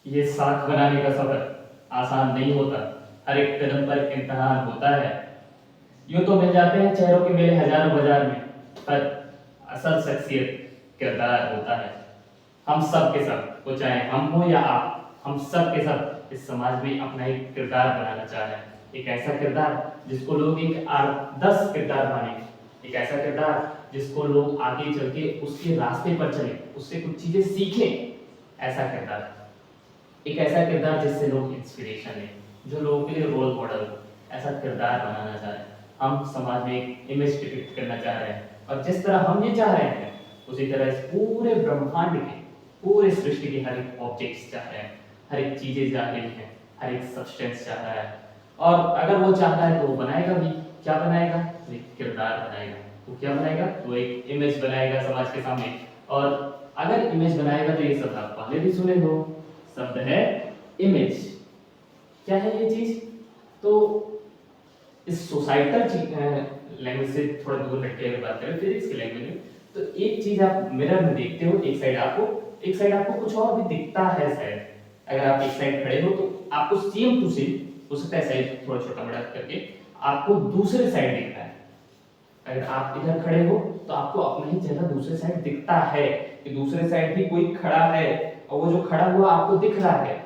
ये साख बनाने का सफर आसान नहीं होता। हर एक कदम पर इम्तहान होता है। यूं तो मिल जाते हैं चेहरों के मेले हजारों बाजार में, पर असल शख्सियत किरदार होता है। हम सब के सब, वो चाहे हम हो या आप, हम सब के सब इस समाज में अपना एक किरदार बनाना चाह रहे हैं। एक ऐसा किरदार जिसको लोग एक 8-10 किरदार माने, एक ऐसा किरदार जिसको लोग आगे चल के उसके रास्ते पर चले, उससे कुछ चीजें सीखें। ऐसा किरदार, एक ऐसा किरदार जिससे लोग इंस्पिरेशन लें, जो लोगों के लिए रोल मॉडल हो। ऐसा किरदार बनाना चाह रहे हैं हम, समाज में एक इमेज डिपिक्ट करना चाह रहे हैं। और जिस तरह हम ये चाह रहे हैं, उसी तरह इस पूरे ब्रह्मांड के, पूरे सृष्टि के हर एक ऑब्जेक्ट्स चाह रहे हैं, हर एक चीजें चाह रही हैं, हर एक सब्सटेंस चाह रहा है। और अगर वो चाहता है तो वो बनाएगा भी। क्या बनाएगा? तो एक किरदार बनाएगा। वो क्या बनाएगा? तो एक इमेज बनाएगा समाज के सामने। और अगर इमेज बनाएगा तो ये शब्द आप पहले भी सुने हो, शब्द है इमेज। क्या है ये चीज? तो इस सोसाइटल लैंग्वेज से थोड़ा दूर हट के अगर बात करें, फिजिक्स की लैंग्वेज में, तो एक चीज आप मिरर में देखते हो, एक साइड आपको कुछ और भी दिखता है शायद। अगर आप एक साइड खड़े हो तो आपको सेम टू सेम, हो सकता है साइड थोड़ा छोटा बड़ा करके, आपको दूसरे साइड दिख रहा है। अगर आप इधर खड़े हो तो आपको अपना ही चेहरा दूसरे साइड दिखता है कि दूसरे साइड भी कोई खड़ा है, और वो जो खड़ा हुआ आपको दिख रहा है,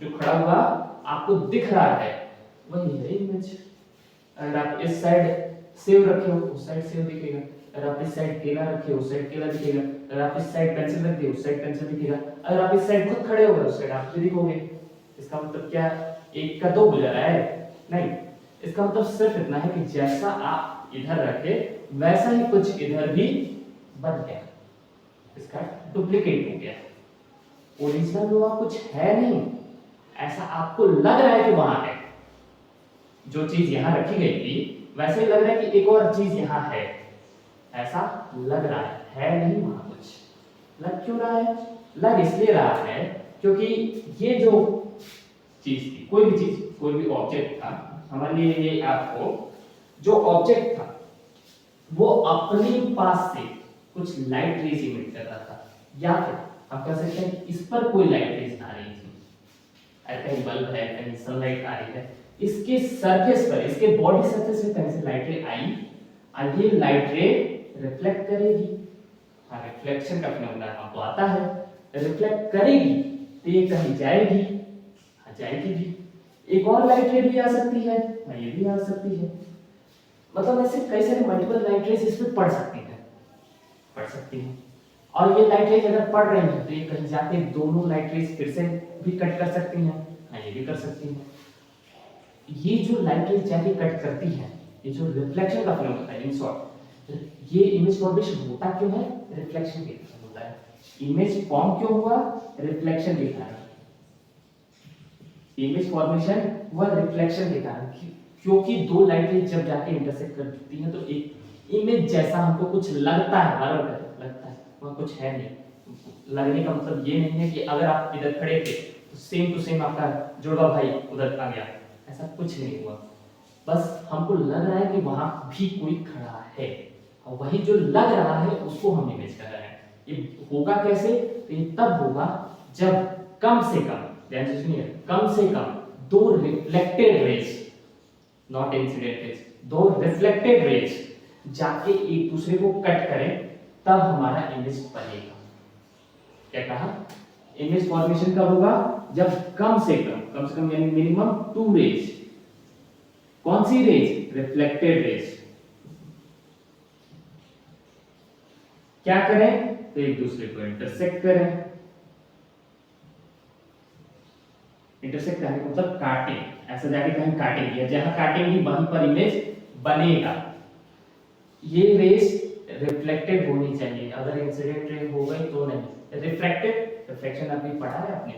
जो खड़ा हुआ आपको दिख रहा है, वही है इमेज। अगर आप इस साइड सेव रखे हो, उस साइड सेव दिखेगा। अगर आप इस साइड केला रखे हो, उस साइड केला दिखेगा। अगर आप इस साइड पेंसिल रख दिए, उस साइड पेंसिल दिखेगा। अगर आप इस साइड खुद खड़े हो गए, उस साइड आप भी दिखोगे। इसका मतलब क्या? एक का दो गुजरा है? नहीं, इसका मतलब सिर्फ इतना है कि जैसा आप इधर रखे वैसा ही कुछ इधर भी बन गया, इसका डुप्लीकेट हो गया। ओरिजिनल हुआ कुछ है नहीं, ऐसा आपको लग रहा है कि वहां है। जो चीज यहां रखी गई थी वैसे ही लग रहा है कि एक और चीज यहां है, ऐसा लग रहा है नहीं वहां कुछ। लग क्यों रहा है? लग इसलिए रहा है क्योंकि ये जो चीज थी, कोई भी चीज, कोई भी ऑब्जेक्ट था, हमारे लिए ये आपको जो ऑब्जेक्ट था वो अपने पास से कुछ लाइट रेज इमिट कर रहा था, या फिर हम कह सकते हैं इस पर कोई लाइट रेज आ रही थी। कहीं बल्ब है, कहीं सनलाइट आ रही है, इसके सरफेस पर, इसके बॉडी सरफेस पे कहीं से लाइट रे आई, और ये लाइट रे रिफ्लेक्ट करेगी। हाँ, रिफ्लेक्शन का फिनोमेना आपको आता है। रिफ्लेक्ट करेगी तो ये कहीं जाएगी, हाँ जाएगी भी। एक और लाइट रे भी आ सकती है, हाँ ये भी आ सकती है। मतलब ऐसे कई सारे मल्टीपल लाइट रेज इस पे पड़ सकती हैं, पड़ सकती हैं। और ये लाइट रेज अगर पड़ रही है तो ये कहीं जाके दोनों लाइट रेज फिर से भी कट कर सकती हैं, हाँ ये भी कर सकती हैं। ये जो लाइट रेज जाके कट करती है, ये जो रिफ्लेक्शन का फिनोमेना है, इन शॉर्ट ये इमेज फॉर्मेशन होता क्यों है? रिफ्लेक्शन के कारण होता है। इमेज फॉर्म क्यों हुआ? रिफ्लेक्शन के कारण। इमेज फॉर्मेशन हुआ रिफ्लेक्शन के कारण, क्योंकि दो लाइटें जब जाके इंटरसेक्ट करती हैं तो एक इमेज जैसा हमको कुछ लगता है, बराबर लगता है, वहां कुछ है नहीं। लगने का मतलब ये नहीं है कि अगर आप इधर खड़े थे तो सेम टू सेम आपका जुड़वा भाई उधर आ गया, ऐसा कुछ नहीं हुआ। बस हमको लग रहा है कि वहां भी कोई खड़ा है, और वही जो लग रहा है उसको हम इमेज कर रहे हैं। ये होगा कैसे? तो ये तब होगा जब कम से कम, ध्यान से सुनिए, कम से कम दो reflected raise, not incident raise, दो रिफ्लेक्टेड रेज जाके एक दूसरे को कट करें, तब हमारा इमेज बनेगा। क्या कहा? इमेज फॉर्मेशन कब होगा? जब कम से कम यानी मिनिमम टू रेज। कौन सी रेज? Reflected raise. क्या करें? तो एक दूसरे को इंटरसेक्ट करें। इंटरसेक्ट करने का मतलब काटें, ऐसा जाके कहीं काटेंगे, जहां काटेंगे वहीं पर इमेज बनेगा। ये रेज रिफ्लेक्टेड होनी चाहिए, अगर इंसिडेंट रे हो गई तो नहीं। रिफ्लेक्टेड, रिफ्लेक्शन अभी पढ़ा है आपने,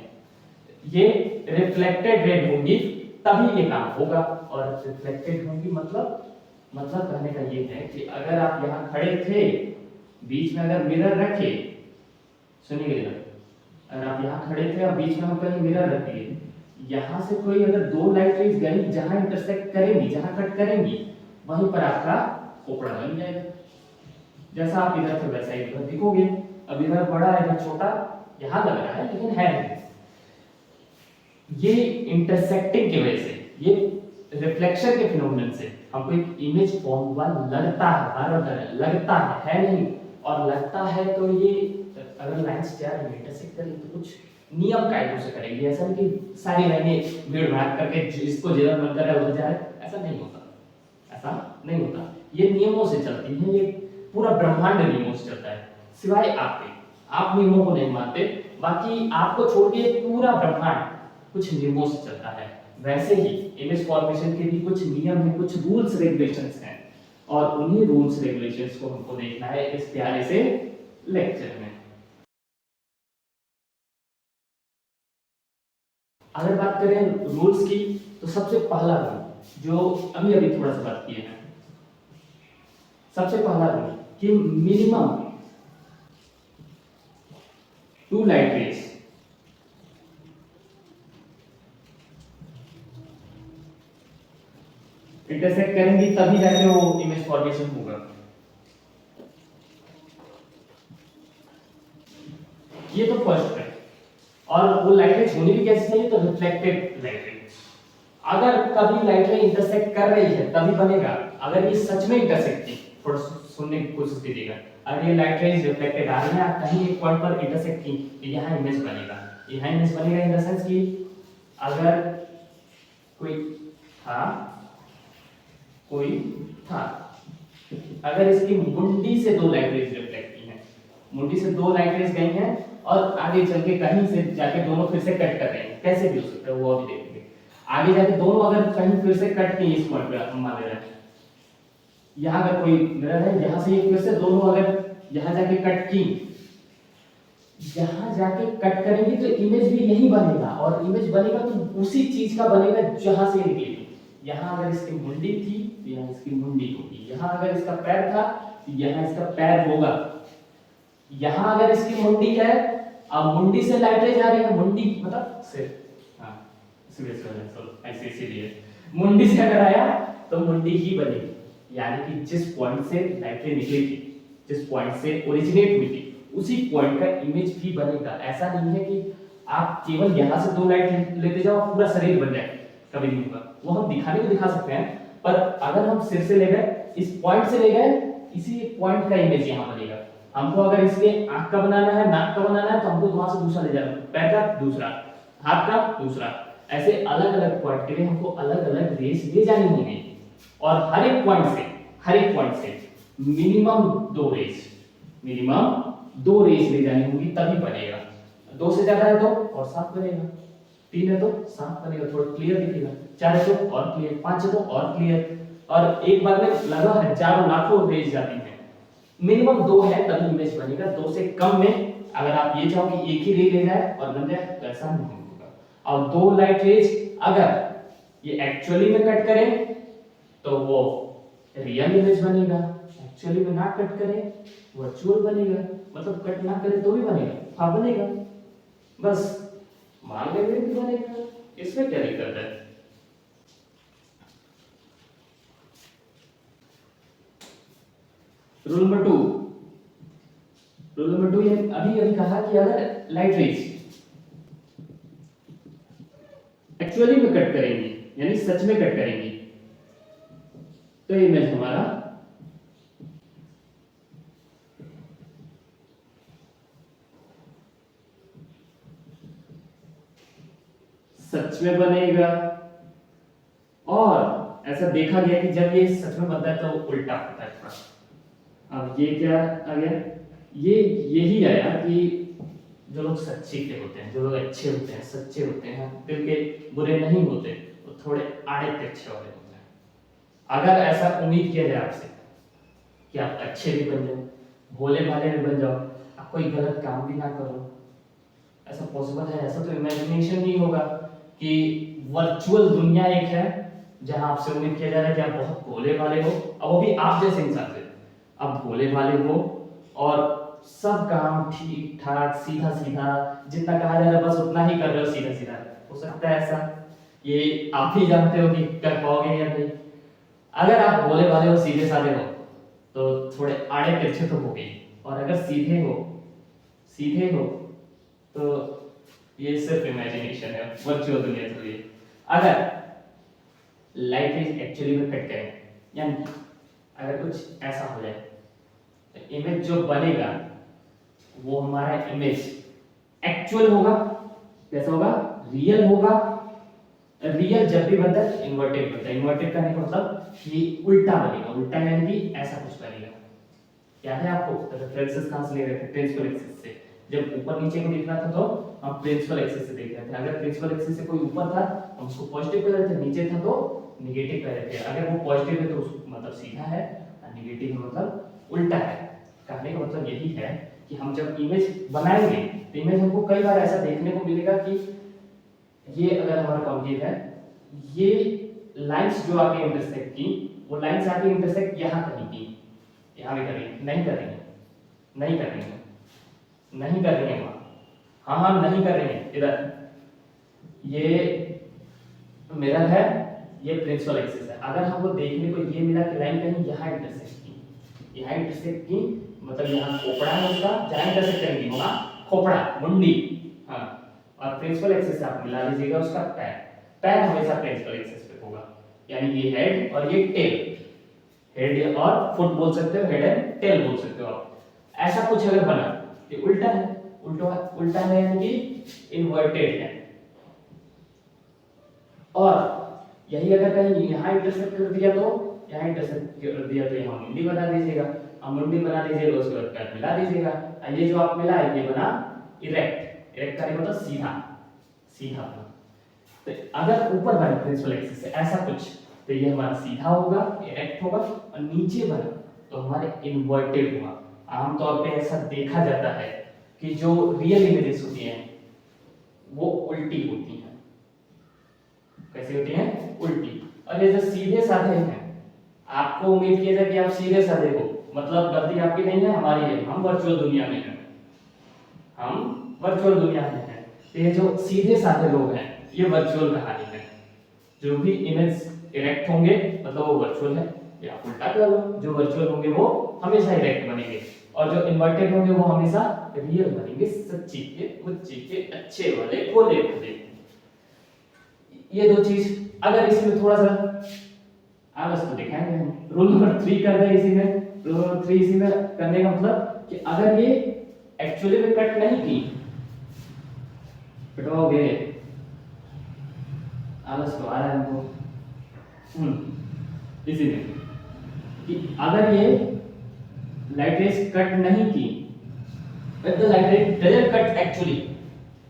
ये रिफ्लेक्टेड रे होंगी तभी ये काम होगा। और रिफ्लेक्टेड होंगी मतलब कहने का ये है कि अगर आप यहां खड़े थे, बीच में अगर मिरर रखे, सुनिए, अगर आप यहाँ खड़े थे और बीच में हम कहीं मिरर रख दिए, यहाँ से कोई अगर दो लाइट रेज गई, जहां इंटरसेक्ट करेंगी, जहां कट करेंगी, वहीं पर आपका खोपड़ा बन जाएगा। जैसा आप इधर थे वैसा ही इधर दिखोगे। अब इधर बड़ा, इधर छोटा, यहाँ लग रहा है लेकिन है नहीं। ये इंटरसेक्टिंग की वजह से, ये रिफ्लेक्शन के फिनोमेनन से हमको एक इमेज फॉर्म हुआ लगता है, बार-बार लगता है नहीं। और लगता है तो ये अगर लाइंस चार इंटरसेक्ट करें तो कुछ नियम कायदों से करेंगे, ऐसा नहीं कि सारी लाइनें भीड़ भाड़ करके जिसको जिधर मन कर रहा है उधर जा रहा है, ऐसा नहीं होता, ऐसा नहीं होता। ये नियमों से चलती है, ये पूरा ब्रह्मांड नियमों से चलता है, सिवाय आपके, आप नियमों को नहीं मानते, बाकी आपको छोड़ के पूरा ब्रह्मांड कुछ नियमों से चलता है। वैसे ही इमेज फॉर्मेशन के भी कुछ नियम हैं, कुछ रूल्स रेगुलेशंस हैं, और उन्हीं रूल्स रेगुलेशंस को हमको देखना है इस प्यारे से लेक्चर में। अगर बात करें रूल्स की, तो सबसे पहला रूल जो अभी अभी थोड़ा सा बात किए हैं, सबसे पहला रूल कि मिनिमम 2 लाइट रेज इंटरसेक्ट करेंगी तभी जाके वो इमेज फॉर्मेशन होगा। ये तो फर्स्ट है। और वो लाइट रेज होनी भी कैसे चाहिए, तो रिफ्लेक्टेड लाइट रेज। अगर कभी लाइट रे इंटरसेक्ट कर रही है तभी बनेगा, अगर ये सच में इंटरसेक्ट की, थोड़ा सुनने की कोशिश कीजिएगा, अगर ये लाइट रेज रिफ्लेक्टेड आ रही है कहीं एक पॉइंट पर इंटरसेक्ट की, तो यहाँ इमेज बनेगा। यहाँ इमेज बनेगा इन द सेंस कि अगर कोई था, अगर इसकी मुंडी से 2 लाइट रेज रिफ्लेक्ट की हैं, मुंडी से 2 लाइट रेज गई हैं और आगे चल के कहीं से जाके दोनों फिर से कट कर रहे हैं, कैसे भी हो सकता है वो अभी देखेंगे। आगे जाके दोनों अगर कहीं फिर से कट की, इस पॉइंट पे हम मान ले रहे हैं, यहाँ अगर कोई मिरर है, यहाँ से फिर से दोनों अगर यहाँ जाके कट की, यहाँ जाके कट करेंगे तो इमेज भी यही बनेगा, और इमेज बनेगा तो उसी चीज का बनेगा जहां से निकली। यहाँ अगर इसकी मुंडी थी तो यहाँ इसकी मुंडी होगी, यहाँ अगर इसका पैर था तो यहाँ इसका पैर होगा, यहाँ अगर इसकी मुंडी है, अब मुंडी से लाइट रे जा रही है, मुंडी मतलब सिर, हाँ ऐसे इसीलिए मुंडी से अगर आया तो मुंडी ही बनेगी, यानी कि जिस पॉइंट से लाइट रे निकली थी, जिस पॉइंट से ओरिजिनेट हुई थी, उसी पॉइंट का इमेज भी बनेगा। ऐसा नहीं है कि आप केवल यहाँ से 2 लाइट लेते जाओ पूरा शरीर बन जाए, कभी नहीं होगा। वो हम दिखाने को दिखा सकते हैं, पर अगर हम सिर से ले गए, इस पॉइंट से ले गए, इसी पॉइंट का इमेज यहाँ बनेगा। हमको अगर इसके आंख का बनाना है, नाक का बनाना है, तो हमको वहां से दूसरा ले जाना, पैर का दूसरा, हाथ का दूसरा, ऐसे अलग अलग पॉइंट के लिए हमको अलग अलग रेस ले जानी होंगी, और हर एक पॉइंट से मिनिमम 2 रेस, मिनिमम 2 रेस ले जानी होगी तभी बनेगा। 2 से ज्यादा है तो और 7 बनेगा, 3 है तो 7 बनेगा, थोड़ा क्लियर दिखेगा, 4 है तो और क्लियर, 5 है तो और क्लियर, और एक बार में लगभग हजारों लाखों रेस जाती हैं। मिनिमम 2 है तभी इमेज बनेगा, 2 से कम में अगर आप ये चाहो कि एक ही रे ले जाए और बन जाए तो ऐसा नहीं होगा। और 2 लाइट रेज अगर ये एक्चुअली में कट करें तो वो रियल इमेज बनेगा, एक्चुअली में ना कट करें वर्चुअल बनेगा, मतलब कट ना करें तो भी बनेगा, हाँ बनेगा, बस मान लेंगे कि बनेगा, इसमें क्या दिक्कत है। रूल नंबर 2 ये अभी कहा कि अगर लाइट रेज एक्चुअली में कट करेंगी, यानी सच में कट करेंगी, तो इमेज हमारा सच में बनेगा। और ऐसा देखा गया कि जब ये सच में बनता है तो उल्टा होता है थोड़ा। अब ये क्या आ गया, ये यही आया कि जो लोग सच्चे के होते हैं, जो लोग अच्छे होते हैं, सच्चे होते हैं, दिल के बुरे नहीं होते, वो थोड़े आड़े तिरछे वाले होते हैं। अगर ऐसा उम्मीद किया जाए आपसे कि आप अच्छे भी बन जाओ, भोले भाले भी बन जाओ, आप कोई गलत काम भी ना करो, ऐसा पॉसिबल है? ऐसा तो इमेजिनेशन ही होगा कि वर्चुअल दुनिया एक है जहां आपसे उम्मीद किया जा रहा है कि आप बहुत भोले भाले हो, और वो भी आप जैसे इंसान से आप भोले भाले हो और सब काम ठीक ठाक सीधा सीधा जितना कहा जा रहा है बस उतना ही कर रहे हो सीधा सीधा। हो सकता है ऐसा, ये आप ही जानते हो कि कर पाओगे या नहीं। अगर आप भोले भाले हो, सीधे साधे हो, तो थोड़े आड़े तिरछे तो होगे, और अगर सीधे हो तो ये सिर्फ इमेजिनेशन है, वर्चुअल दुनिया चल रही है। अगर लाइट रेज एक्चुअली में कट करें, यानी अगर कुछ ऐसा हो जाए तो इमेज जो बनेगा वो हमारा इमेज एक्चुअल होगा, कैसा होगा, रियल होगा। रियल जब भी बनता है इन्वर्टेड बनता है। इन्वर्टेड करने का मतलब कि उल्टा बनेगा, उल्टा यानी कि ऐसा कुछ बनेगा। याद है आपको रेफरेंसेस कहां से ले रहे थे, प्रिंसिपल एक्सिस से। जब ऊपर नीचे को देख रहा था तो हम प्रिंसिपल एक्सिस से देख रहे थे। अगर प्रिंसिपल एक्सिस से कोई ऊपर था हम उसको पॉजिटिव कह रहे थे, नीचे था तो नेगेटिव कह रहे थे। अगर वो पॉजिटिव है तो उसको मतलब सीधा है, और नेगेटिव है मतलब उल्टा है। कहने का मतलब यही है कि हम जब इमेज बनाएंगे तो इमेज हमको कई बार ऐसा देखने को मिलेगा कि ये अगर हमारा कॉन्केव है, ये लाइंस जो आके इंटरसेक्ट की, वो लाइंस आके इंटरसेक्ट यहाँ कहीं की, यहाँ भी करेंगे, नहीं करेंगे, नहीं करेंगे, नहीं करेंगे वहाँ, हाँ हाँ नहीं करेंगे। इधर ये मिरर है, ये प्रिंसिपल एक्सिस है। अगर हमको देखने को ये मिला कि लाइन कहीं यहाँ इंटरसेक्ट की, यहाँ इंटरसेक्ट की मतलब यहाँ खोपड़ा है उसका, जहाँ इंटरसेक्ट करेंगी वहाँ खोपड़ा, मुंडी, हाँ, और प्रिंसिपल एक्सिस से आप मिला लीजिएगा उसका पैर। पैर हमेशा प्रिंसिपल एक्सिस पे होगा, यानी ये हेड और ये टेल। हेड और फुट बोल सकते हो, हेड एंड टेल बोल सकते हो आप। ऐसा कुछ अगर बना, ये उल्टा है, उल्टा है यानी कि इन्वर्टेड है। और यही अगर कहीं यहाँ इंटरसेक्ट कर दिया तो यहाँ इंटरसेक्ट कर दिया तो यहाँ मुंडी बना दीजिएगा, अब मुंडी बना दीजिएगा उसके बाद पैर मिला दीजिएगा। ये जो आप मिला है ये बना इरेक्ट। इरेक्ट का मतलब सीधा, सीधा। तो अगर ऊपर बने प्रिंसिपल एक्सिस से ऐसा कुछ तो ये हमारा सीधा होगा, इरेक्ट होगा, और नीचे बना तो हमारे इन्वर्टेड होगा। आमतौर पे ऐसा देखा जाता है कि जो रियल इमेजेस होती हैं वो उल्टी होती हैं। कैसी होती हैं? उल्टी। और ये जो सीधे साधे हैं, आपको उम्मीद किया जाए कि आप सीधे साधे हो, मतलब गलती आपकी नहीं है, हमारी है। हम वर्चुअल दुनिया में हैं, हम वर्चुअल दुनिया में हैं। ये जो सीधे साधे लोग हैं ये वर्चुअल कहानी है। जो भी इमेज इरेक्ट होंगे मतलब वो वर्चुअल है, या उल्टा कर लो, जो वर्चुअल होंगे वो हमेशा इरेक्ट बनेंगे, और जो इन्वर्टेड होंगे वो हमेशा रियल बनेंगे, सच्ची के, मुच्ची के, अच्छे वाले, भोले भोले। ये दो चीज अगर इसमें थोड़ा सा आलस तो दिखाएंगे हम। रूल नंबर 3 कर दे इसी में। रूल नंबर 3 इसी में करने का मतलब कि अगर ये एक्चुअली में कट नहीं की, कटवाओगे, आलस तो आ रहा है हमको। इसी में कि अगर ये लाइट रेज कट नहीं की, if the light ray doesn't cut actually,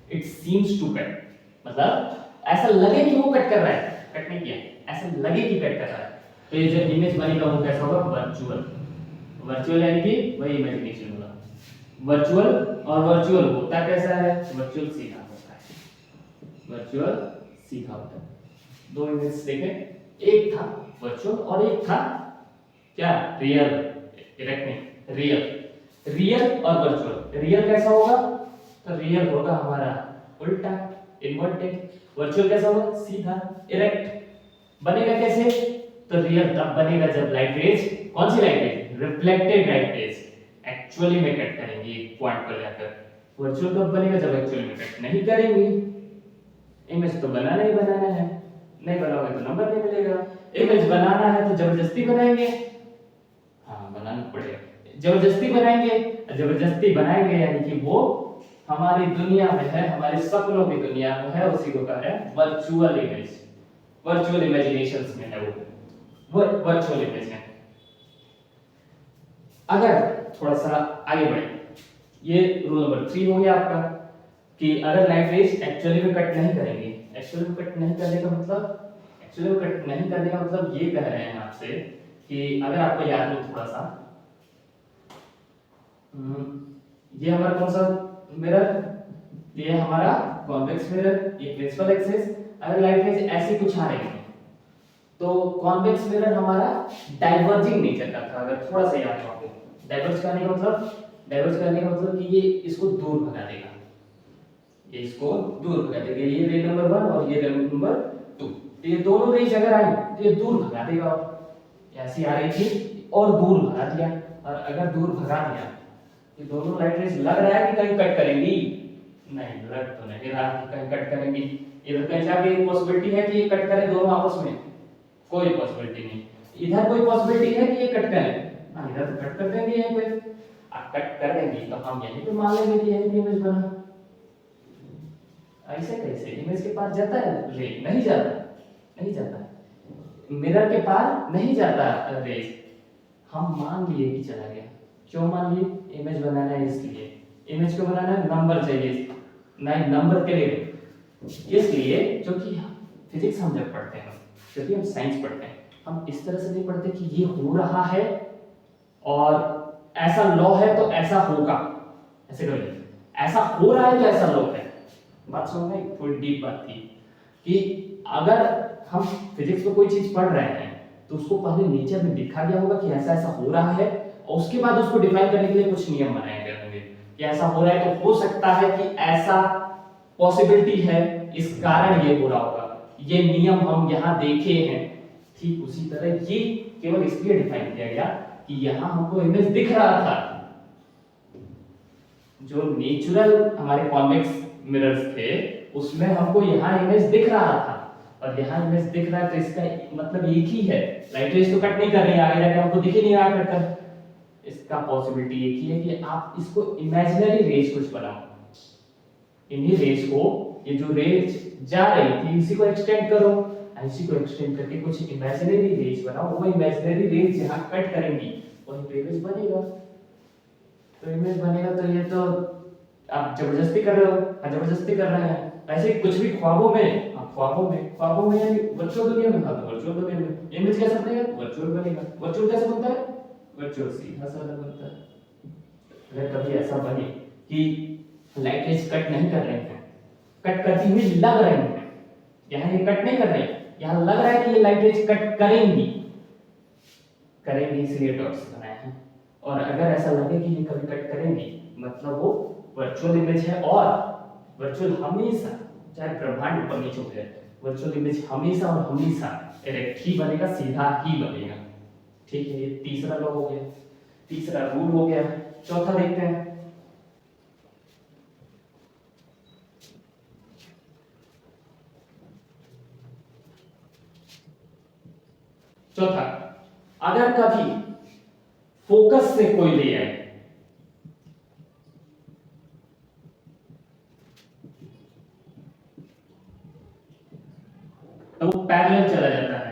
it seems to cut, मतलब ऐसा लगे कि वो कट कर रहा है, कट नहीं किया, ऐसा लगे कि कट कर रहा है। तो ये जो इमेज बनेगा वो कैसा होगा? वर्चुअल। वर्चुअल यानी कि वही इमेजिनेशन होगा वर्चुअल। और वर्चुअल होता कैसा है? वर्चुअल सीधा होता है, वर्चुअल सीधा होता है। दो इमेज देखे, एक था वर्चुअल और एक था क्या? रियल। इरेक्ट नहीं, रियल। रियल और वर्चुअल। रियल कैसा होगा? तो रियल होगा हमारा उल्टा, इन्वर्टेड। वर्चुअल कैसा होगा? सीधा, इरेक्ट। बनेगा कैसे? तो रियल तब बनेगा जब लाइट रेज, कौन सी light rays? Reflected light rays actually में कट करेंगी एक पॉइंट पर जाकर। वर्चुअल कब बनेगा? जब एक्चुअली में कट नहीं करेंगी। इमेज तो बनाना ही बनाना है, नहीं बनाओगे तो नंबर नहीं मिलेगा। इमेज बनाना है तो जबरदस्ती बनाएंगे, हाँ बनाना पड़ेगा, जबरदस्ती बनाएंगे। जबरदस्ती बनाएंगे यानी कि वो हमारी दुनिया में है, हमारे सपनों की दुनिया में है, उसी को कह रहे हैं वर्चुअल इमेज। वर्चुअल इमेजिनेशंस में है वो वर्चुअल इमेज है। अगर थोड़ा सा आगे बढ़े, ये रूल नंबर 3 हो गया आपका कि अगर लाइट रेज एक्चुअली में कट नहीं करेंगे। एक्चुअली में कट नहीं करने का मतलब, एक्चुअली में कट नहीं करने का मतलब ये कह रहे हैं आपसे कि अगर आपको याद हो थोड़ा सा, ये हमारा कौन सा मिरर? ये हमारा कॉन्वेक्स मिरर, ये प्रिंसिपल एक्सिस। अगर लाइट रेज ऐसी कुछ आ रही है तो कॉन्वेक्स मिरर हमारा डाइवर्जिंग नेचर का था। अगर थोड़ा सा याद हो आपको, डाइवर्ज करने का मतलब, डाइवर्ज करने का मतलब कि ये इसको दूर भगा देगा, ये इसको दूर भगा देगा। ये रे नंबर 1 और ये रे नंबर 2, ये दोनों रेज अगर आई तो ये दूर भगा देगा। ऐसी आ रही थी और दूर भगा दिया, और अगर दूर भगा दिया ये दोनों लाइट रेज लग रहा है कि कहीं कट करेंगी, नहीं लग तो नहीं रहा कि कहीं कट करेंगी। इधर कहीं जाके पॉसिबिलिटी है कि ये कट करें दोनों आपस में? कोई पॉसिबिलिटी नहीं। इधर कोई पॉसिबिलिटी है कि ये कट करें? हाँ, इधर तो कट कर देंगे यहीं पे। अब कट कर देंगे तो हम यहीं पे मान लेंगे कि यहीं पे इमेज बना। ऐसे कैसे इमेज के पास जाता है रे? नहीं जाता, नहीं जाता। मिरर के पार नहीं जाता रेज। हम मान लिए कि चला गया। क्यों मान लिए? इमेज बनाना है इसलिए। इमेज को बनाना है, नंबर चाहिए, नहीं नंबर के लिए, इसलिए क्योंकि फिजिक्स हम जब पढ़ते हैं, क्योंकि हम साइंस पढ़ते हैं, हम इस तरह से नहीं पढ़ते कि ये हो रहा है और ऐसा लॉ है तो ऐसा होगा, ऐसे कभी नहीं। ऐसा हो रहा है तो ऐसा लॉ है। बात समझ में? थोड़ी डीप बात थी कि अगर हम फिजिक्स में कोई चीज पढ़ रहे हैं तो उसको पहले नेचर में लिखा गया होगा कि ऐसा ऐसा हो रहा है, और उसके बाद उसको डिफाइन करने के लिए कुछ नियम बनाए गए होंगे कि ऐसा हो रहा है तो हो सकता है कि ऐसा पॉसिबिलिटी है, इस कारण ये हो रहा होगा, ये नियम हम यहाँ देखे हैं। ठीक उसी तरह ये केवल इसलिए डिफाइन किया गया कि यहाँ हमको इमेज दिख रहा था। जो नेचुरल हमारे कॉन्वेक्स मिरर्स थे उसमें हमको यहाँ इमेज दिख रहा था, और यहाँ इमेज दिख रहा है तो इसका मतलब एक ही है, लाइट रेज तो कट नहीं कर रही है, आगे जाके हमको दिख ही नहीं रहा कट कर। इसका पॉसिबिलिटी एक ही है कि आप इसको इमेजिनरी रेज कुछ बनाओ। इन्हीं रेज को, ये जो रेज जा रही थी इसी को एक्सटेंड करो, इसी को एक्सटेंड करके कुछ इमेजिनरी रेज बनाओ। वो इमेजिनरी रेज जहां कट करेंगी वहीं पे इमेज बनेगा। तो इमेज बनेगा तो ये तो आप जबरदस्ती कर रहे हो, जबरदस्ती कर रहे हैं। ऐसे कुछ भी ख्वाबों में, ख्वाबों में यानी वर्चुअल दुनिया में, हाँ तो वर्चुअल दुनिया में इमेज कैसे बनेगा? वर्चुअल बनेगा। वर्चुअल कैसे बनता है? वर्चुअल सीधा साधा बनता है। अगर कभी ऐसा बने कि लाइट रेज कट नहीं कर रहे हैं, कट करती हुई लग रही हैं, यहाँ ये कट नहीं कर रहे, यहाँ लग रहा है कि ये लाइट रेज कट करेंगी, करेंगी इसलिए डॉट्स बनाए हैं। और अगर ऐसा लगे कि ये कभी कट करेंगी मतलब वो वर्चुअल इमेज है, और वर्चुअल हमेशा, चाहे ब्रह्मांड ऊपर नीचे हो जाए, वर्चुअल इमेज हमेशा और हमेशा डायरेक्ट ही बनेगा, सीधा ही बनेगा। ठीक है, ये तीसरा लॉ हो गया, तीसरा रूल हो गया। चौथा देखते हैं। चौथा, अगर कभी फोकस से कोई ले आए, तो वो पैरेलल चला जाता है।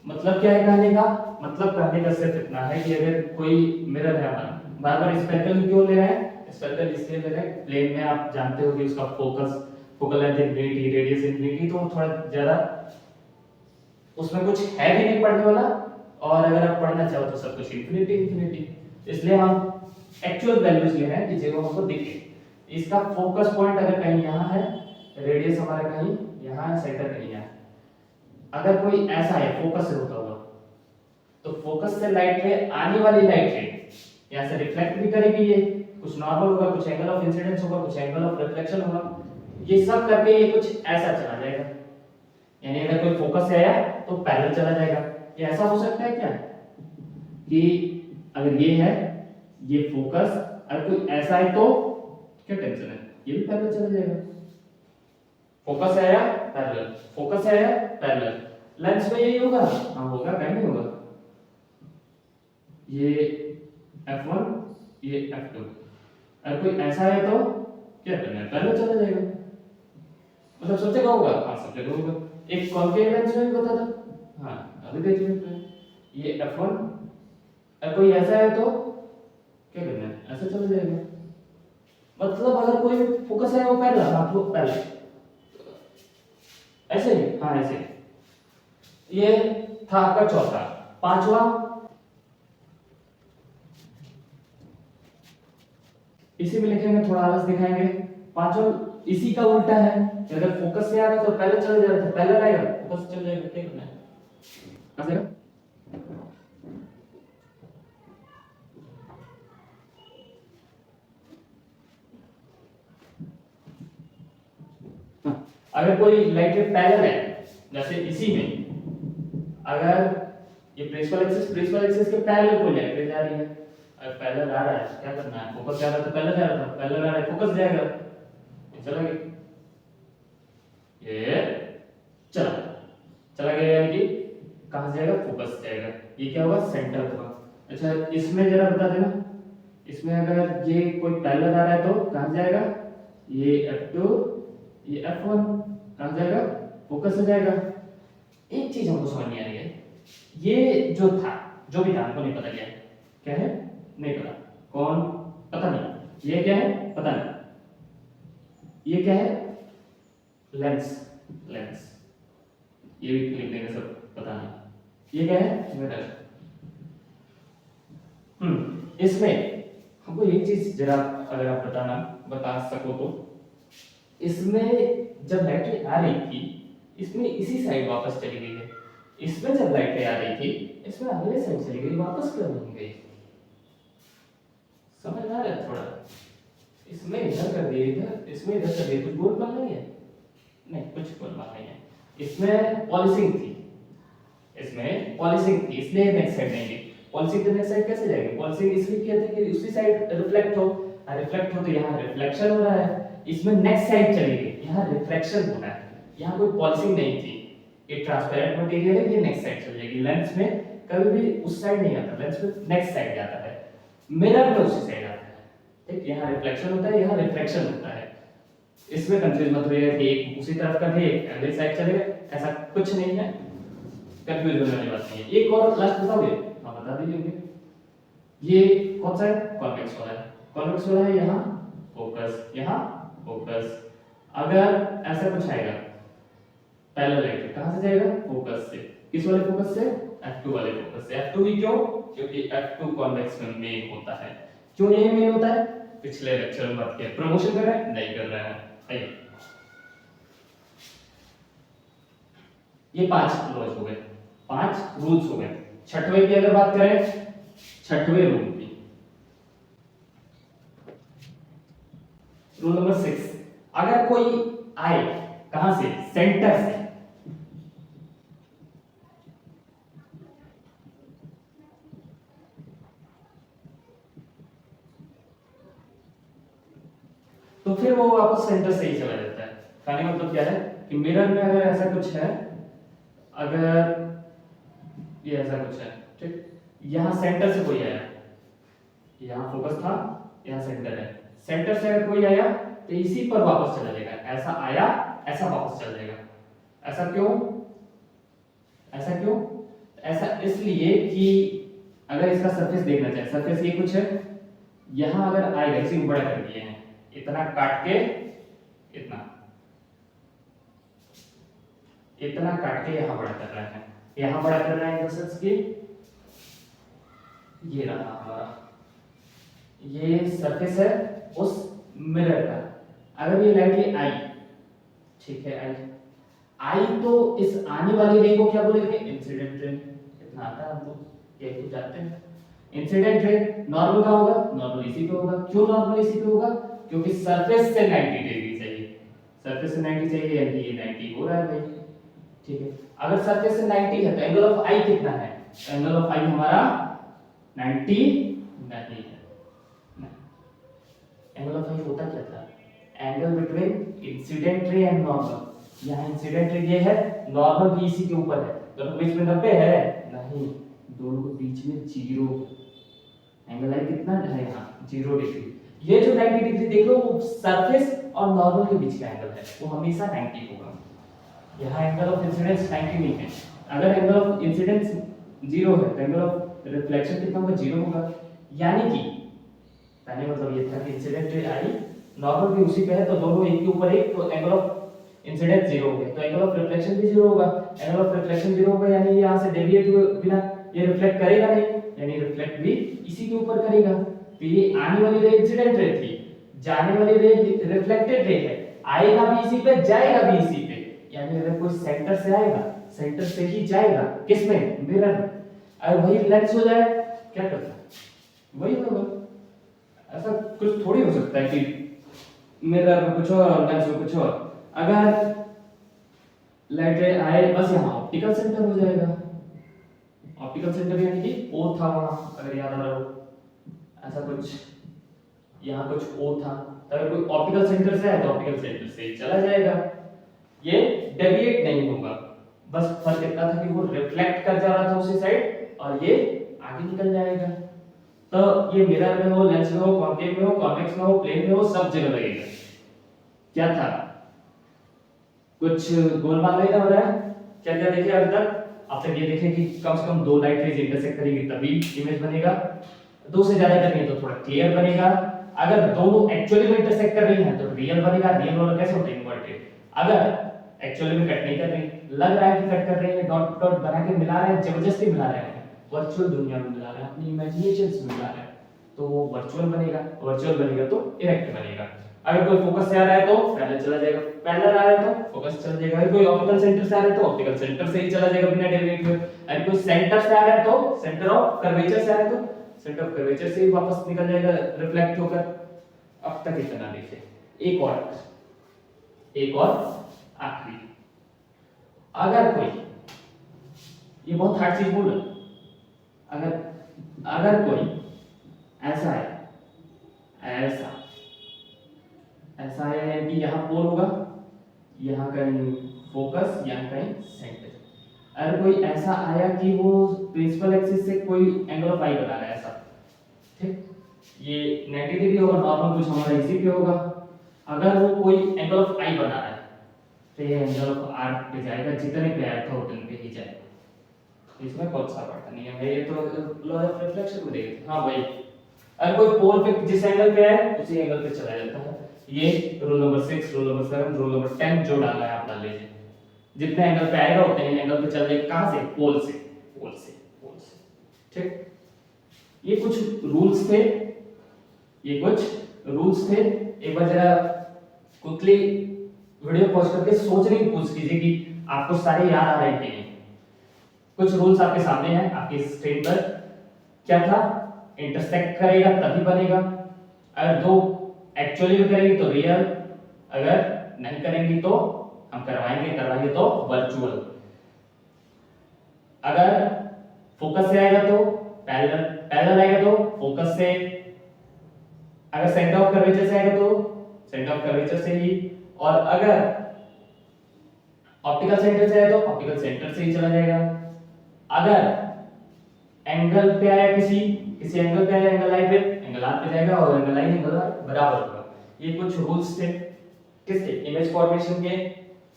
मतलब क्या है कहने का? मतलब कहने का सिर्फ इतना है कि अगर कोई मिरर है हमारा, बार बार स्पेक्ल क्यों ले रहे हैं? स्पेक्ल इसलिए ले रहे हैं, प्लेन में आप जानते हो कि उसका focus, focal length infinity, radius infinity, तो थोड़ा ज्यादा उसमें कुछ है भी नहीं पढ़ने वाला, और अगर आप पढ़ना चाहो तो सब कुछ इनफिनिटी इनफिनिटी। इसलिए हम एक्चुअल वैल्यूज ले रहे हैं कि जो हमको दिखे। इसका फोकस पॉइंट अगर कहीं यहाँ है, रेडियस हमारा कहीं यहाँ है, सेंटर कहीं यहाँ। अगर कोई ऐसा है फोकस से होता हुआ, तो फोकस से लाइट रे, आने वाली लाइट रे यहाँ से रिफ्लेक्ट भी करेगी, ये कुछ नॉर्मल होगा, कुछ एंगल ऑफ इंसिडेंस होगा, कुछ एंगल ऑफ रिफ्लेक्शन होगा, ये सब करके ये कुछ ऐसा चला जाएगा। यानी अगर कोई फोकस से आया तो पैरेलल चला जाएगा। ये ऐसा हो सकता है क्या कि अगर ये है, ये फोकस, अगर कोई ऐसा है तो क्या टेंशन है, ये भी पैरेलल चला जाएगा। फोकस से आया पैरेलल, फोकस से आया पैरेलल। लेंस में यही होगा? हाँ होगा, कहीं नहीं होगा। ये f1, ये f2, अगर कोई ऐसा है तो क्या करना है, पैरेलल चला जाएगा। मतलब सब जगह होगा? हाँ सब जगह होगा। एक कॉन्केव लेंस में भी बता था, हाँ अभी देख लेते हैं। ये f1, अगर कोई ऐसा है तो क्या करना है, ऐसे चला जाएगा। मतलब अगर कोई फोकस है वो पैरेलल, हाँ तो पैरेलल, ऐसे ही, हाँ ऐसे। ये था आपका चौथा। पांचवा, इसी में लिखेंगे, थोड़ा आलस दिखाएंगे। पांचवा इसी का उल्टा है, अगर फोकस से आ रहा है तो पहले चल जाएगा, तो पहले आएगा, फोकस चल जाएगा, क्या करना है? अगर कोई लाइट रे पैरेलल है, जैसे इसी में अगर ये प्रिंसिपल एक्सिस के पैरेलल कोई लाइट जा रही है। अब पैरेलल आ रहा है, क्या करना है, फोकस जा रहा था, पैरेलल जा रहा था, पैरेलल आ रहा है, फोकस जाएगा, ये चला गया, ये चला चला गया, यानी कि कहां से जाएगा, फोकस जाएगा, ये क्या होगा, सेंटर होगा। अच्छा इसमें जरा बता देना, इसमें अगर ये कोई पैरेलल आ रहा है तो कहां से जाएगा, ये F2 ये F1 कहां से जाएगा, फोकस से जाएगा। एक चीज हमको समझ नहीं आ रही है, ये जो था, जो भी था हमको नहीं पता क्या है, नहीं पता, कौन, पता नहीं, ये क्या है पता नहीं, ये क्या है, लेंस, ये भी लिख देंगे सब, पता नहीं, ये क्या है, मिरर। इसमें हमको एक चीज जरा अगर आप बता सको तो, इसमें जब लाइट आ रही थी, इसमें इसी साइड वापस चली गई है, इसमें जब लाइट आ रही थी, इसमें अगले साइड चली गई, वापस क्यों नहीं गई, समझ आ रहा है थोड़ा, इसमें इधर कर दिए, इधर इसमें इधर कर दिए, कुछ गोलमाल नहीं है, नहीं कुछ गोलमाल नहीं है, इसमें पॉलिशिंग थी, इसलिए नेक्स्ट साइड नहीं गई। पॉलिशिंग के नेक्स्ट साइड कैसे जाएगी, पॉलिशिंग इसलिए किया था कि उसी साइड रिफ्लेक्ट हो तो यहाँ रिफ्लेक्शन हो रहा है, इसमें नेक्स्ट साइड चली गई, यहाँ रिफ्लेक्शन हो रहा है, यहाँ कोई पॉलिशिंग नहीं थी, ये ट्रांसपेरेंट मटेरियल है, ये नेक्स्ट साइड चली जाएगी। लेंस में कभी भी उस साइड नहीं आता, लेंस में नेक्स्ट साइड जाता है, मिरर में उसी साइड आता है, ठीक, यहाँ रिफ्लेक्शन होता है, यहाँ रिफ्लेक्शन होता है, इसमें कंफ्यूज मत होइएगा कि एक उसी तरफ का भी एक अगले साइड चलेगा, ऐसा कुछ नहीं है, कंफ्यूज होने वाली बात नहीं है। एक और लास्ट बताओगे, हाँ बता दीजिए, ये कौन सा है, कॉन्वेक्स वाला है, यहाँ फोकस, अगर ऐसा कुछ आएगा पैरेलल लाइट कहां से जाएगा, फोकस से, किस वाले फोकस से, F2 वाले फोकस से। F2 भी क्यों, क्योंकि F2 कॉन्वेक्स में मेन होता है। क्यों ये मेन होता है, पिछले लेक्चर में बात किया, प्रमोशन कर रहे हैं, नहीं कर रहे हैं, आइए, ये 5 लॉज हो गए, 5 रूल्स हो गए। छठवें की अगर बात करें, छठवें रूल की, रूल नंबर 6, अगर कोई आए कहां से, सेंटर से, तो फिर वो वापस सेंटर से ही चला जाता है। कहने का मतलब क्या है कि मिरर में अगर ऐसा कुछ है, अगर ये ऐसा कुछ है, ठीक, यहां सेंटर से कोई आया, यहां फोकस था, यहां सेंटर है, सेंटर से अगर कोई आया तो इसी पर वापस चला जाएगा, ऐसा आया ऐसा वापस चला जाएगा। ऐसा क्यों, ऐसा इसलिए कि अगर इसका सरफेस देखना चाहे, सरफेस ये कुछ है, यहां अगर आएगा, इसी को बड़ा कर दिए हैं, इतना काट के इतना काट के यहां बड़ा कर रहे हैं, यहां बड़ा कर रहे हैं इन द सेंस कि ये रहा हमारा, ये सरफेस है उस मिरर का। अगर ये लाइट ये आई, ठीक है, आई तो इस आने वाली रे को क्या बोलेंगे, इंसिडेंट रे, इतना आता है हमको, ये तो जानते हैं। इंसिडेंट रे नॉर्मल का होगा, नॉर्मल इसी पे होगा। क्यों नॉर्मल इसी पे होगा, क्योंकि सरफेस से 90 डिग्री चाहिए, सरफेस से 90 चाहिए, यानी ये 90 हो रहा है भाई, ठीक है। अगर सरफेस से 90 है तो एंगल ऑफ आई कितना है, एंगल ऑफ आई हमारा 90 नहीं है, एंगल ऑफ आई होता क्या था, angle between incident ray and normal. यहाँ इंसिडेंट रे ये है, नॉर्मल भी इसी के ऊपर है, दोनों के बीच में 90 है नहीं, दोनों के बीच में 0, एंगल आई कितना है यहाँ 0 डिग्री। ये जो 90 डिग्री देख लो, वो सरफेस और नॉर्मल के बीच का एंगल है, वो हमेशा 90 होगा। यहाँ एंगल ऑफ इंसिडेंस 90 नहीं है, अगर एंगल ऑफ इंसिडेंस 0 है तो एंगल ऑफ रिफ्लेक्शन कितना होगा, 0 होगा। यानी कि कहने मतलब ये था कि इंसिडेंट रे आई, नॉर्मल भी उसी पे है, तो दोनों एक के ऊपर एक, तो एंगल ऑफ इंसिडेंस 0 हो गया, तो एंगल ऑफ रिफ्लेक्शन भी 0 होगा। एंगल ऑफ रिफ्लेक्शन 0 होगा, यानी ये यहां से डेविएट हुए बिना ये रिफ्लेक्ट करेगा नहीं, यानी रिफ्लेक्ट भी इसी के ऊपर करेगा। तो ये आने वाली रे इंसिडेंट रे थी, जाने वाली रे रिफ्लेक्टेड रे है, आएगा भी इसी पे, जाएगा भी इसी पे, यानी अगर कोई सेंटर से आएगा, सेंटर से ही जाएगा, किसमें, मिरर में। अगर वही लेंस हो जाए क्या करता है, वही होगा। ऐसा कुछ थोड़ी हो सकता है कि मिरर में कुछ और लेंस में कुछ और। अगर लाइट रे आए बस यहाँ ऑप्टिकल सेंटर हो जाएगा, ऑप्टिकल सेंटर यानी कि ओ था वहां, अगर याद आ रहा हो ऐसा कुछ, यहाँ कुछ ओ था, तो अगर कोई ऑप्टिकल सेंटर से है तो ऑप्टिकल सेंटर से ही चला जाएगा, ये डेविएट नहीं होगा। बस फर्क इतना था कि वो रिफ्लेक्ट कर जा रहा था उसी साइड और ये आगे निकल जाएगा। तो ये मिरर में हो, लेंस में हो, कॉन्केव में हो, कॉन्वेक्स में हो, प्लेन में हो, सब जगह लगेगा। क्या था, कुछ गोलमाल नहीं ना हो रहा है? क्या क्या देखे अभी तक? अब तक ये देखे कि कम से कम दो लाइट रेज इंटरसेक्ट करेगी तभी इमेज बनेगा, दो से ज्यादा करेंगे तो थोड़ा क्लियर बनेगा। अगर दोनों एक्चुअली में इंटरसेक्ट कर रही हैं तो रियल बनेगा। रियल वाला कैसे होता है? इन्वर्टेड। अगर एक्चुअली में कट नहीं कर रही, लग रहा है कि कट कर रही है, डॉट डॉट बना के मिला रहे हैं, जबरदस्ती मिला रहे हैं, वर्चुअल दुनिया में मिला रहे हैं, अपनी इमेजिनेशंस में मिला रहे हैं, तो वो वर्चुअल बनेगा। वर्चुअल बनेगा तो इरेक्ट बनेगा। अगर कोई फोकस से आ रहा है तो पैरेलल चला जाएगा, पैरेलल आ रहा है तो फोकस चला जाएगा। अगर कोई ऑप्टिकल सेंटर से आ रहा है तो ऑप्टिकल सेंटर से ही चला जाएगा बिना डेविएट हुए। अगर कोई सेंटर से आ रहा है तो सेंटर ऑफ कर्वेचर से आ रहा है तो सेंटर ऑफ कर्वेचर से ही वापस निकल जाएगा रिफ्लेक्ट होकर। अब तक इतना देखिए। एक और आखिरी, अगर कोई, ये बहुत हार्ड चीज बोल रहा, अगर कोई ऐसा है, ऐसा है कि यहाँ पोल होगा, यहाँ कहीं फोकस, यहाँ कहीं सेंटर। अगर कोई ऐसा आया कि वो प्रिंसिपल एक्सिस से कोई एंगल ऑफ आई बना रहा है ऐसा, ठीक, ये 90 डिग्री होगा, नॉर्मल कुछ हमारा इसी पे होगा। अगर वो कोई एंगल ऑफ आई बना रहा है तो ये एंगल ऑफ आर पे जाएगा, जितने पे आया था उतने पे ही जाएगा। इसमें कौन सा पता नहीं है, ये तो लॉ ऑफ रिफ्लेक्शन में देखते। हाँ भाई, अगर कोई पोल पे जिस एंगल पे है उसी एंगल पे चला जाता है। ये rule number 6, rule number 7, rule number 10 जो डालना है आप डाल लीजिए। जितने एंगल पे आएगा उतने एंगल पे चल जाएगा। कहां से? पोल से। ठीक, ये कुछ रूल्स थे, एक बार जरा क्विकली वीडियो पॉज करके सोचने की कोशिश कीजिए कि आपको सारे याद आ रहे हैं कि नहीं। कुछ रूल्स आपके सामने हैं, आपकी स्क्रीन पर। क्या था? इंटरसेक्ट करेगा तभी बनेगा, अगर दो एक्चुअली में करेंगे तो रियल, अगर नहीं करेंगी तो हम करवाएंगे तो वर्चुअल। अगर फोकस से आएगा तो पैरेलल आएगा तो फोकस से, अगर सेंटर ऑफ कर्वेचर से आएगा तो सेंटर ऑफ कर्वेचर से ही, और अगर ऑप्टिकल सेंटर से आए तो ऑप्टिकल सेंटर से ही चला जाएगा। अगर एंगल पे आया किसी एंगल पे आया, एंगल आई पे, एंगल आर पे जाएगा और एंगल आई एंगल आर बराबर होगा। ये कुछ रूल्स थे किसके? इमेज फॉर्मेशन के।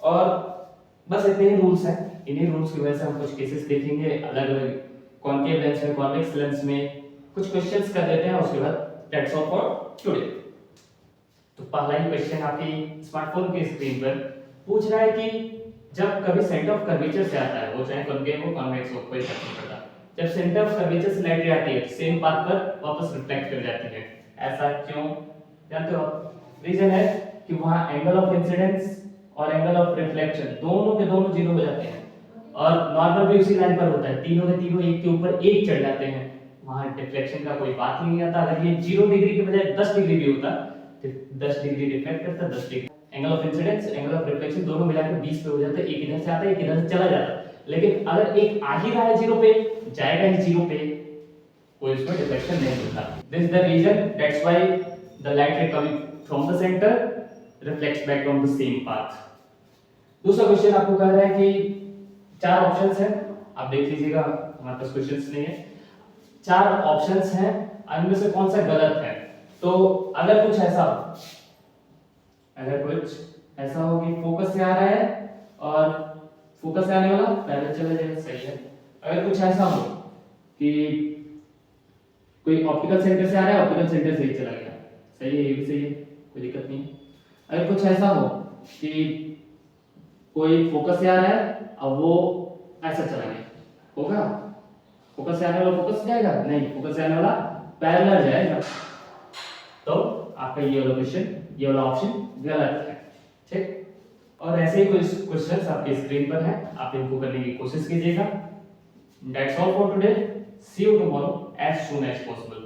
और बस इतने ही रूल्स हैं। इन्हीं रूल्स की वजह से हम कुछ केसेस देखेंगे अलग अलग, कॉन्केव लेंस में, कॉन्वेक्स लेंस में कुछ क्वेश्चंस कर देते हैं, उसके बाद दैट्स ऑल फॉर टुडे। तो पहला ही क्वेश्चन आपकी स्मार्टफोन के स्क्रीन पर पूछ रहा है कि जब कभी सेंटर ऑफ कर्वेचर से आता है, वो चाहे कॉन्केव हो कॉन्वेक्स हो, कोई फर्क नहीं पड़ता, जब सेंटर ऑफ कर्वेचर से लाइट आती है सेम पाथ पर वापस रिफ्लेक्ट कर जाती है। ऐसा क्यों? जानते हो? रीजन है कि वहां एंगल ऑफ इंसिडेंस और एंगल ऑफ रिफ्लेक्शन दोनों के दोनों जीरो हो जाते हैं, और नॉर्मल भी उसी लाइन पर होता है, तीनों के तीनों एक के ऊपर एक चढ़ जाते हैं, वहां डिफ्लेक्शन का कोई बात ही नहीं आता। अगर ये 0 डिग्री के बजाय 10 डिग्री भी होता तो 10 डिग्री रिफ्लेक्ट करता, 10 degree angle of incidence, angle of reflection दोनों मिलाकर 20 पे हो जाता है। एक इधर से आता है, एक इधर से चला जाता है। लेकिन अगर एक आ ही रहा है 0 पे, जाएगा ही 0 पे, कोई इसमें डिफ्लेक्शन नहीं होता। This is the reason, that's why the light ray coming from the centre reflects back on the same path. दूसरा क्वेश्चन आपको कह रहा है कि 4 ऑप्शंस हैं, आप देख लीजिएगा, हमारे पास क्वेश्चंस नहीं है। 4 ऑप्शंस हैं, इनमें से कौन सा गलत है? तो अगर कुछ ऐसा हो कि फोकस से आ रहा है और फोकस से आने वाला पैरेलल चला जाएगा, सही है। अगर कुछ ऐसा हो कि कोई ऑप्टिकल सेंटर से आ रहा है, ऑप्टिकल सेंटर से ही चला गया, सही है, ये भी सही है, कोई दिक्कत नहीं। अगर कुछ ऐसा हो कि कोई फोकस से आ रहा है और वो ऐसा चला गया, होगा? फोकस से आने वाला फोकस जाएगा? नहीं, फोकस से आने वाला पैरेलल जाएगा। तो आपका ये वाला क्वेश्चन, ये वाला ऑप्शन गलत है, ठीक। और ऐसे ही कुछ क्वेश्चंस आपके स्क्रीन पर हैं, आप इनको करने की कोशिश कीजिएगा। That's all for today, see you tomorrow as soon as possible.